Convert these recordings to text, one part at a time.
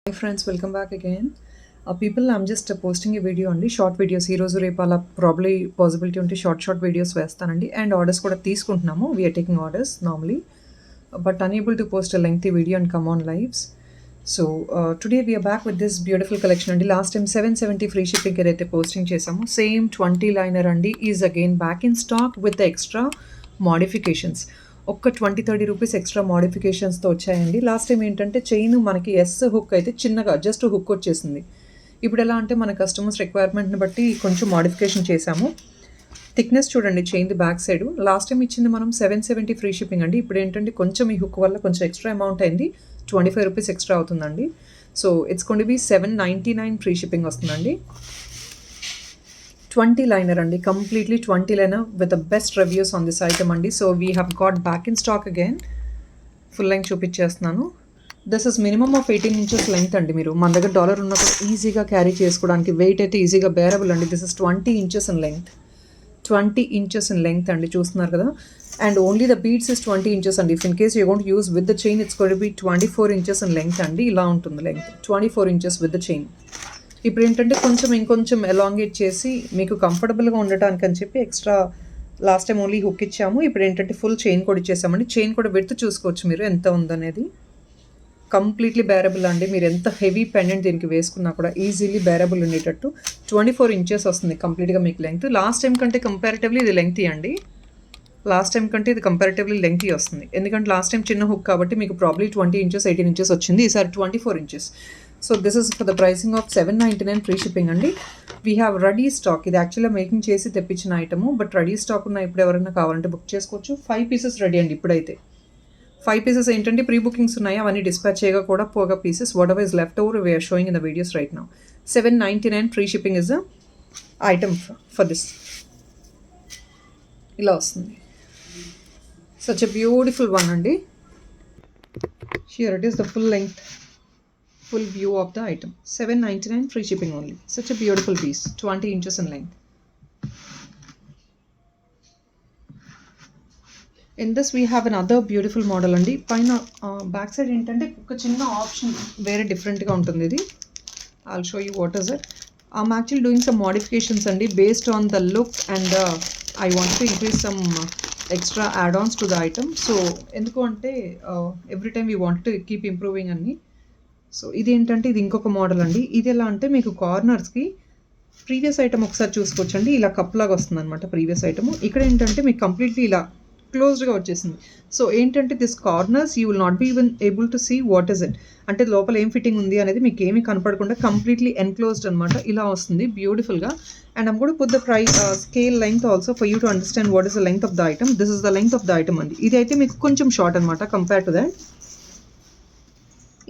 Hi friends, welcome back again. People, I'm just posting a video only, short videos. ఈ రోజు రేపు అలా probably possibility ఉంటే short videos వేస్తానండి. అండ్ ఆర్డర్స్ కూడా తీసుకుంటున్నాము. We are taking orders normally, but unable to post a lengthy video and come on lives. So today we are back with this beautiful collection అండి. Last time 770 free shipping ఏదైతే posting చేసామో same 20 liner అండి is again back in stock with the extra modifications. ఒక్క 20-30 rupees extra మోడిఫికేషన్స్తో వచ్చాయండి. Last time ఏంటంటే chain మనకి yes hook అయితే చిన్నగా జస్ట్ హుక్ వచ్చేసింది. ఇప్పుడు ఎలా అంటే మన కస్టమర్స్ రిక్వైర్మెంట్ని బట్టి కొంచెం మోడిఫికేషన్ చేశాము. థిక్నెస్ చూడండి చైన్ది బ్యాక్ సైడ్. లాస్ట్ టైం ఇచ్చింది మనం 770 ఫ్రీ షిప్పింగ్ అండి. ఇప్పుడు ఏంటంటే కొంచెం ఈ హుక్ వల్ల కొంచెం ఎక్స్ట్రా అమౌంట్ అయింది, 25 రూపీస్ ఎక్స్ట్రా అవుతుందండి. So it's going to be 799 free shipping వస్తుందండి. 20 లైనర్ అండి, completely 20 liner with the best reviews on this item అండి. So we have got back in stock again. Full length చూపించేస్తున్నాను. This is minimum of 18 inches length అండి. మీరు మన దగ్గర dollar ఉన్నప్పుడు ఈజీగా క్యారీ చేసుకోవడానికి, వెయిట్ అయితే ఈజీగా బేరబుల్ అండి. This is 20 inches in length, 20 inches in length అండి, చూస్తున్నారు కదా. And only the beads is 20 inches అండి. If in case you want use with the chain it's going to be 24 inches in length అండి. ఇలా ఉంటుంది length 24 inches with the chain. ఇప్పుడు ఏంటంటే ఇంకొంచెం ఎలాంగేట్ చేసి మీకు కంఫర్టబుల్గా ఉండటానికి అని చెప్పి extra last time only hook ఇచ్చాము. ఇప్పుడు ఏంటంటే ఫుల్ చైన్ కూడా ఇచ్చేసామండి. చైన్ కూడా విడ్త్ చూసుకోవచ్చు మీరు ఎంత ఉందనేది. కంప్లీట్లీ బేరబుల్ అండి. మీరు ఎంత హెవీ పెండెంట్ దీనికి వేసుకున్నా కూడా ఈజీలీ బేరబుల్ ఉండేటట్టు 24 ఇంచెస్ వస్తుంది కంప్లీట్గా మీకు లెంగ్త్. లాస్ట్ టైం కంటే కంపారిటివ్లీ ఇది లెంగ్తీ అండి. లాస్ట్ టైం కంటే ఇది కంపారిటివ్లీ లెంగ్తీ వస్తుంది. ఎందుకంటే లాస్ట్ టైం చిన్న హుక్ కాబట్టి మీకు ప్రాబ్లీ 20 ఇంచెస్ 18 ఇంచెస్ వచ్చింది. ఈసారి 24 inches. So this is for the pricing of 799 free shipping అండి. We have ready stock. ఇది యాక్చువల్గా మేకింగ్ చేసి తెప్పించిన ఐటము, బట్ రెడీ స్టాక్ ఉన్న ఇప్పుడు ఎవరైనా కావాలంటే బుక్ చేసుకోవచ్చు. 5 పీసెస్ రెడీ అండి ఇప్పుడైతే. 5 పీసెస్ ఏంటంటే ప్రీ బుకింగ్స్ ఉన్నాయి, అవన్నీ డిస్పాచ్ చేయగా కూడా పోగా pieces whatever is left over we are showing in the videos right now. 799 free shipping is the item for this. ఇలా వస్తుంది. సచ్ ఎ బ్యూటిఫుల్ వన్ అండి. Here it is the full length, full view of the item. 799 free shipping only. Such a beautiful piece, 20 inches in length. In this we have another beautiful model andi. Paina back side entante oka chinna option very different ga untundi idi. I'll show you what is it. I'm actually doing some modifications andi based on the look and I want to increase some extra add-ons to the item. So enduku ante every time we want to keep improving anni. So ఇది ఏంటంటే ఇది ఇంకొక model అండి. ఇది ఎలా అంటే మీకు కార్నర్స్కి previous item ఒకసారి చూసుకోవచ్చండి. ఇలా కప్ లాగా వస్తుంది అనమాట ప్రీవియస్ ఐటమ్. ఇక్కడ ఏంటంటే మీకు కంప్లీట్లీ ఇలా క్లోజ్డ్గా వచ్చేసింది. సో ఏంటంటే this corners you will not be even able to see what is it, అంటే లోపల ఏం ఫిట్టింగ్ ఉంది అనేది మీకు ఏమీ కనపడకుండా కంప్లీట్లీ ఎన్క్లోజ్డ్ అనమాట. ఇలా వస్తుంది బ్యూటిఫుల్గా. అండ్ ఐమ్ కూడా put the scale length also for you to understand what is the length of the item. This is the length of the item అండి. ఇది అయితే మీకు కొంచెం షార్ట్ అనమాట కంపేర్ టు దాట్.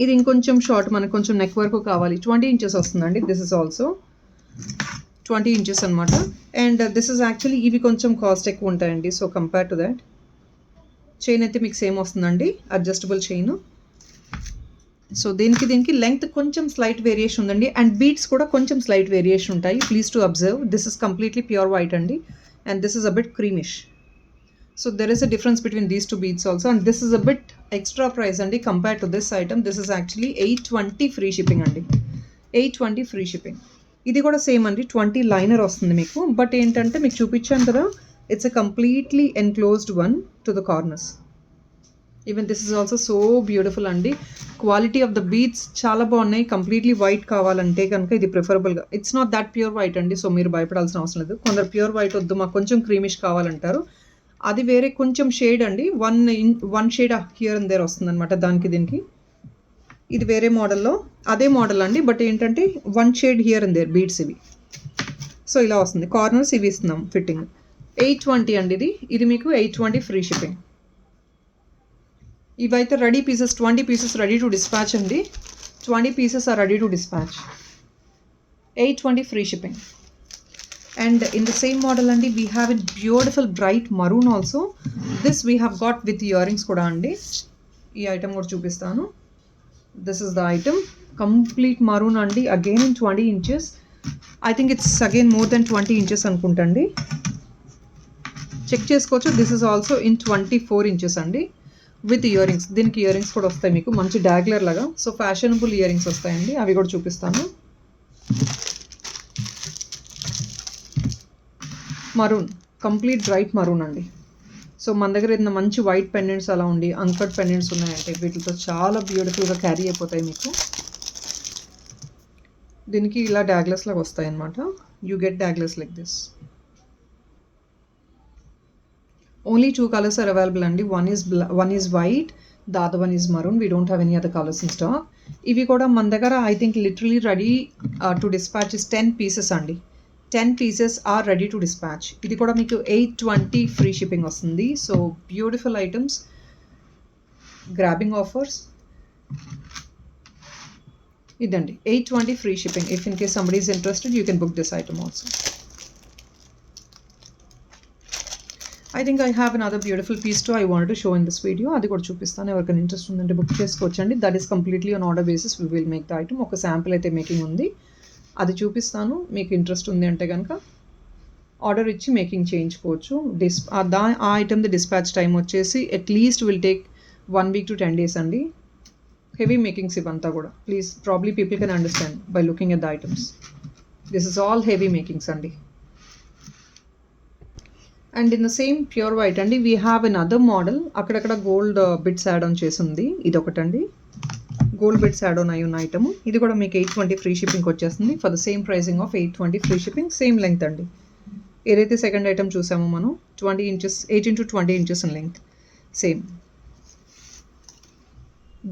ఇది ఇంకొంచెం షార్ట్, మనకు కొంచెం నెక్ వరకు కావాలి. 20 ఇంచెస్ వస్తుందండి. దిస్ ఇస్ ఆల్సో 20 ఇంచెస్ అనమాట. అండ్ దిస్ ఇస్ యాక్చువల్లీ ఇవి కొంచెం కాస్ట్ ఎక్కువ ఉంటాయండి. So compare to that chain అయితే మీకు సేమ్ వస్తుందండి, అడ్జస్టబుల్ చైన్. సో దీనికి లెంగ్త్ కొంచెం స్లైట్ వేరియేషన్ ఉందండి. అండ్ బీట్స్ కూడా కొంచెం స్లైట్ వేరియేషన్ ఉంటాయి. Please to observe. This is completely pure white అండి. And this is a bit creamish. So there is a difference between these two beads also, and this is a bit extra price andi compared to this item. This is actually 820 free shipping andi, 820 free shipping. ఇది కూడా same అండి, 20 liner వస్తుంది మీకు. But ఏంటంటే మీకు చూపించాను కదా, it's a completely enclosed one to the corners. Even this is also so beautiful అండి. క్వాలిటీ ఆఫ్ ద బీడ్స్ చాలా బాగున్నాయి. కంప్లీట్లీ వైట్ కావాలంటే కనుక ఇది ప్రిఫరబుల్గా. It's not that pure white అండి, సో మీరు భయపడాల్సిన అవసరం లేదు. కొందరు ప్యూర్ వైట్ వద్దు మాకు కొంచెం క్రీమిష్ కావాలంటారు, అది వేరే కొంచెం షేడ్ అండి. One shade here and there వస్తుంది అనమాట దానికి దీనికి. ఇది వేరే మోడల్లో అదే మోడల్ అండి, బట్ ఏంటంటే 1 shade here and there beads ఇవి. సో ఇలా వస్తుంది. కార్నర్స్ ఇవి ఇస్తున్నాం ఫిట్టింగ్. 820 అండి ఇది. ఇది మీకు 820 ఫ్రీ షిప్పింగ్. ఇవైతే ready pieces, 20 pieces ready to dispatch అండి. 20 pieces are ready to dispatch. 820 free shipping. And in the same model andi we have a beautiful bright maroon also. This we have got with earrings kuda andi. Ee item kuda chupistanu. This is the item, complete maroon andi, again in 20 inches. I think it's again more than 20 inches anukuntandi. Check cheskochu. This is also in 24 inches andi. With ear rings. దీనికి ear rings కూడా వస్తాయి మీకు మంచి డాగ్లర్ లాగా. So fashionable ear rings వస్తాయండి, అవి కూడా చూపిస్తాను. మరూన్, కంప్లీట్ బ్రైట్ మరూన్ అండి. సో మన దగ్గర ఏదైనా మంచి వైట్ పెండెంట్స్ అలా ఉండి అన్కట్ పెండెంట్స్ ఉన్నాయంటే వీటితో చాలా బ్యూటిఫుల్గా క్యారీ అయిపోతాయి మీకు. దీనికి ఇలా డాగ్లెస్ లాగా వస్తాయి అన్నమాట. You get dangles like this. Only 2 colours are available అండి. One is white, the other one is maroon. We don't have any other colours in stock. ఇవి కూడా మన దగ్గర I think literally ready to dispatch is 10 pieces అండి. 10 pieces are ready to dispatch. ఇది కూడా మీకు 820 free shipping వస్తుంది. So beautiful items, grabbing offers. ఇదండి 820 free shipping. If in case somebody is interested you can book this item also. I think I have another beautiful piece too I wanted to show in this video. అది కూడా చూపిస్తాను, ఎవరికైనా interest ఉందంటే book చేసుకోవచ్చండి. That is completely on order basis we will make the item. ఒక sample అయితే making ఉంది, అది చూపిస్తాను. మీకు ఇంట్రెస్ట్ ఉంది అంటే కనుక ఆర్డర్ ఇచ్చి మేకింగ్ చేయించుకోవచ్చు. ఆ ఐటమ్ది డిస్పాచ్ టైం వచ్చేసి at least will take 1 week to 10 days అండి. హెవీ మేకింగ్స్ ఇవంతా కూడా. Please probably people can understand by looking at the items. This is all heavy makings అండి. And in the same pure white అండి we have an other model. అక్కడక్కడ gold bits add on చేసింది. ఇది ఒకటండి, gold bits add on అయి ఉన్న item. ఇది కూడా మీకు 820 ఫ్రీ షిప్పింగ్ వచ్చేస్తుంది for the same pricing of 820 free shipping. Same length అండి. ఏదైతే సెకండ్ ఐటమ్ చూసామో మనం 20 inches, 8 into 20 inches in length, same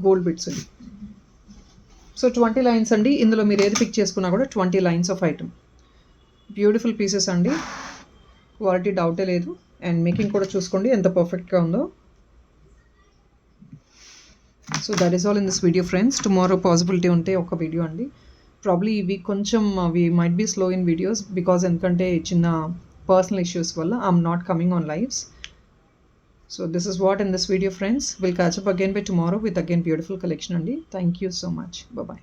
gold bits ఉంది. సో 20 lines అండి. ఇందులో మీరు ఏది పిక్ చేసుకున్నా కూడా 20 lines of item. Beautiful pieces అండి, క్వాలిటీ డౌటే లేదు. అండ్ మేకింగ్ కూడా చూసుకోండి ఎంత పర్ఫెక్ట్గా ఉందో. So that is all in this video friends. Tomorrow possibility ఉంటే ఒక వీడియో అండి. ప్రాబ్లీ ఈ వీక్ కొంచెం we might be slow in videos because ఎందుకంటే చిన్న పర్సనల్ ఇష్యూస్ వల్ల I'm not coming on lives. So this is what in this video friends. Will catch up again bye tomorrow with again beautiful collection అండి. Thank you so much. Bye.